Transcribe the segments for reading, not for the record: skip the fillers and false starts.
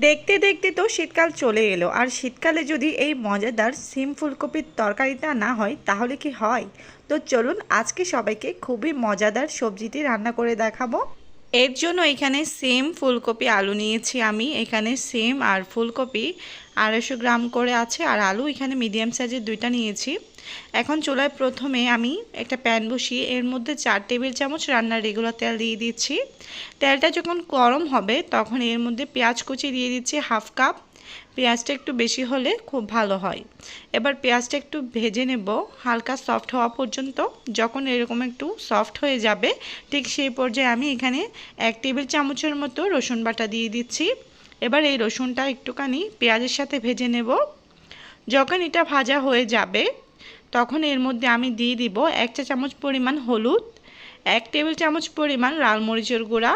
দেখতে দেখতে তো শীতকাল চলে এলো, আর শীতকালে যদি এই মজাদার সিম ফুলকপির তরকারিটা না হয় তাহলে কি হয়? তো চলুন আজকে সবাইকে খুবই মজাদার সবজিটি রান্না করে দেখাবো। এর জন্য এখানে সিম ফুলকপি আলু নিয়েছি আমি। এখানে সিম আর ফুলকপি 250 গ্রাম করে আছে, আর আলু এখানে মিডিয়াম সাইজের 2টা নিয়েছি। এখন চুলায় প্রথমে আমি একটা প্যান বসিয়ে এর মধ্যে 4 টেবিল চামচ রান্নার রেগুলার তেল দিয়ে দিচ্ছি। তেলটা যখন গরম হবে তখন এর মধ্যে পেঁয়াজ কুচি দিয়ে দিচ্ছি হাফ কাপ। পেঁয়াজটা একটু বেশি হলে খুব ভালো হয়। এবার পেঁয়াজটা একটু ভেজে নেব হালকা সফট হওয়া পর্যন্ত। যখন এরকম একটু সফট হয়ে যাবে ঠিক সেই পর্যায়ে আমি এখানে 1 টেবিল চামচের মতো রসুন বাটা দিয়ে দিচ্ছি। এবার এই রসুনটা একটুখানি পেঁয়াজের সাথে ভেজে নেব। যখন এটা ভাজা হয়ে যাবে তখন এর মধ্যে আমি দিয়ে দিব 1 চা চামচ পরিমাণ হলুদ, 1 টেবিল চামচ পরিমাণ লাল মরিচের গুঁড়া,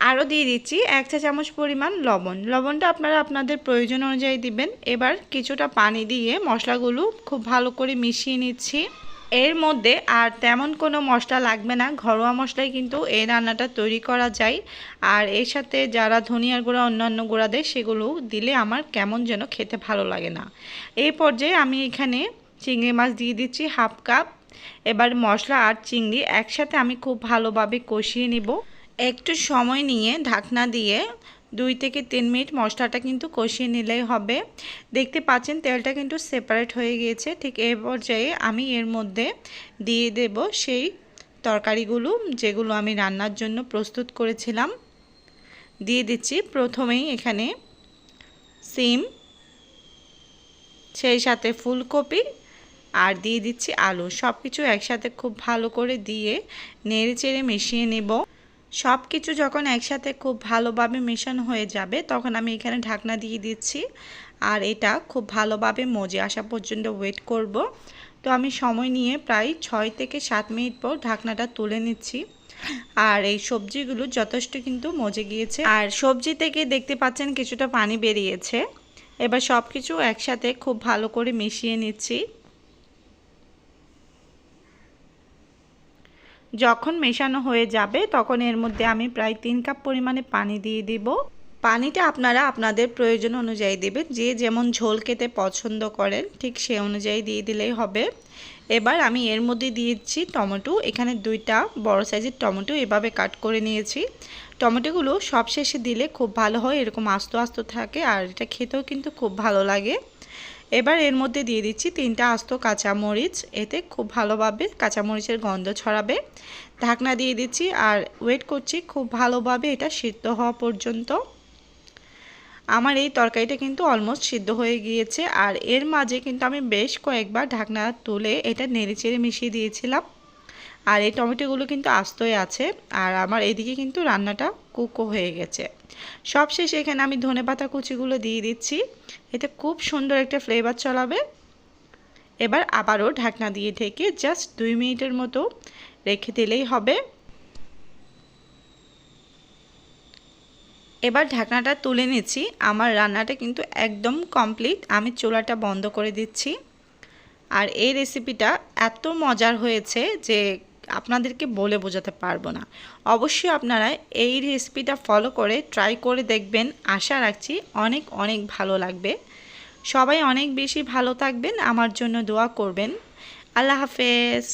আরও দিয়ে দিচ্ছি 1 চা চামচ পরিমাণ লবণ। লবণটা আপনারা আপনাদের প্রয়োজন অনুযায়ী দিবেন। এবার কিছুটা পানি দিয়ে মশলাগুলো খুব ভালো করে মিশিয়ে নিচ্ছি। এর মধ্যে আর তেমন কোনো মশলা লাগবে না, ঘরোয়া মশলায় কিন্তু এই রান্নাটা তৈরি করা যায়। আর এর সাথে যারা ধনিয়ার গুঁড়া অন্যান্য গুঁড়া দেয় সেগুলো দিলে আমার কেমন যেন খেতে ভালো লাগে না। এই পর্যায়ে আমি এখানে চিংড়ি মাছ দিয়ে দিচ্ছি হাফ কাপ। এবার মশলা আর চিংড়ি একসাথে আমি খুব ভালোভাবে কষিয়ে নিব। একটু সময় নিয়ে ঢাকনা দিয়ে 2 থেকে 3 মিনিট মশলাটা কিন্তু কষিয়ে নিলেই হবে। দেখতে পাচ্ছেন তেলটা কিন্তু সেপারেট হয়ে গিয়েছে। ঠিক এই পর্যায়ে আমি এর মধ্যে দিয়ে দেব সেই তরকারিগুলো যেগুলো আমি রান্নার জন্য প্রস্তুত করেছিলাম। দিয়ে দিচ্ছি প্রথমেই এখানে সিম, সেই সাথে ফুলকপি, আর দিয়ে দিচ্ছি আলু। সব কিছু একসাথে খুব ভালো করে দিয়ে নেড়ে চেড়ে মিশিয়ে নেব। সব কিছু যখন একসাথে খুব ভালোভাবে মেশানো হয়ে যাবে তখন আমি এখানে ঢাকনা দিয়ে দিচ্ছি, আর এটা খুব ভালোভাবে মজে আসা পর্যন্ত ওয়েট করব। তো আমি সময় নিয়ে প্রায় 6 থেকে 7 মিনিট পর ঢাকনাটা তুলে নিচ্ছি। আর এই সবজিগুলো যথেষ্ট কিন্তু মজে গিয়েছে, আর সবজি থেকে দেখতে পাচ্ছেন কিছুটা পানি বেরিয়েছে। এবার সব কিছু একসাথে খুব ভালো করে মিশিয়ে নিচ্ছি। যখন মেশানো হয়ে যাবে তখন এর মধ্যে আমি প্রায় 3 কাপ পরিমাণে পানি দিয়ে দিব। পানিটা আপনারা আপনাদের প্রয়োজন অনুযায়ী দেবেন, যে যেমন ঝোল খেতে পছন্দ করেন ঠিক সে অনুযায়ী দিয়ে দিলেই হবে। এবার আমি এর মধ্যে দিয়েছি টমেটো। এখানে 2টা বড় সাইজের টমেটো এভাবে কাট করে নিয়েছি। টমেটোগুলো সবশেষে দিলে খুব ভালো হয়, এরকম আস্ত আস্ত থাকে আর এটা খেতেও কিন্তু খুব ভালো লাগে। এবার এর মধ্যে দিয়ে দিচ্ছি 3টা আস্ত কাঁচামরিচ, এতে খুব ভালোভাবে কাঁচামরিচের গন্ধ ছড়াবে। ঢাকনা দিয়ে দিচ্ছি আর ওয়েট করছি খুব ভালোভাবে এটা সিদ্ধ হওয়া পর্যন্ত। আমার এই তরকারিটা কিন্তু অলমোস্ট সিদ্ধ হয়ে গিয়েছে, আর এর মাঝে কিন্তু আমি বেশ কয়েকবার ঢাকনা তুলে এটা নেড়েচেড়ে মিশিয়ে দিয়েছিলাম। আর এই টমেটোগুলো কিন্তু আস্তই আছে, আর আমার এদিকে কিন্তু রান্নাটা কুকও হয়ে গেছে। সবশেষে এখানে আমি ধনেপাতা কুচিগুলো দিয়ে দিচ্ছি, এতে খুব সুন্দর একটা ফ্লেভার ছড়াবে। এবার আবারও ঢাকনা দিয়ে ঢেকে জাস্ট 2 মিনিটের মতো রেখে দিলেই হবে। এবার ঢাকনাটা তুলে নিচ্ছি। আমার রান্নাটা কিন্তু একদম কমপ্লিট। আমি চুলাটা বন্ধ করে দিচ্ছি। আর এই রেসিপিটা এত মজার হয়েছে যে আপনাদেরকে বলে বোঝাতে পারবো না। অবশ্যই আপনারা এই রেসিপিটা ফলো করে ট্রাই করে দেখবেন। আশা রাখছি অনেক অনেক ভালো লাগবে। সবাই অনেক বেশি ভালো থাকবেন, আমার জন্য দোয়া করবেন। আল্লাহ হাফেজ।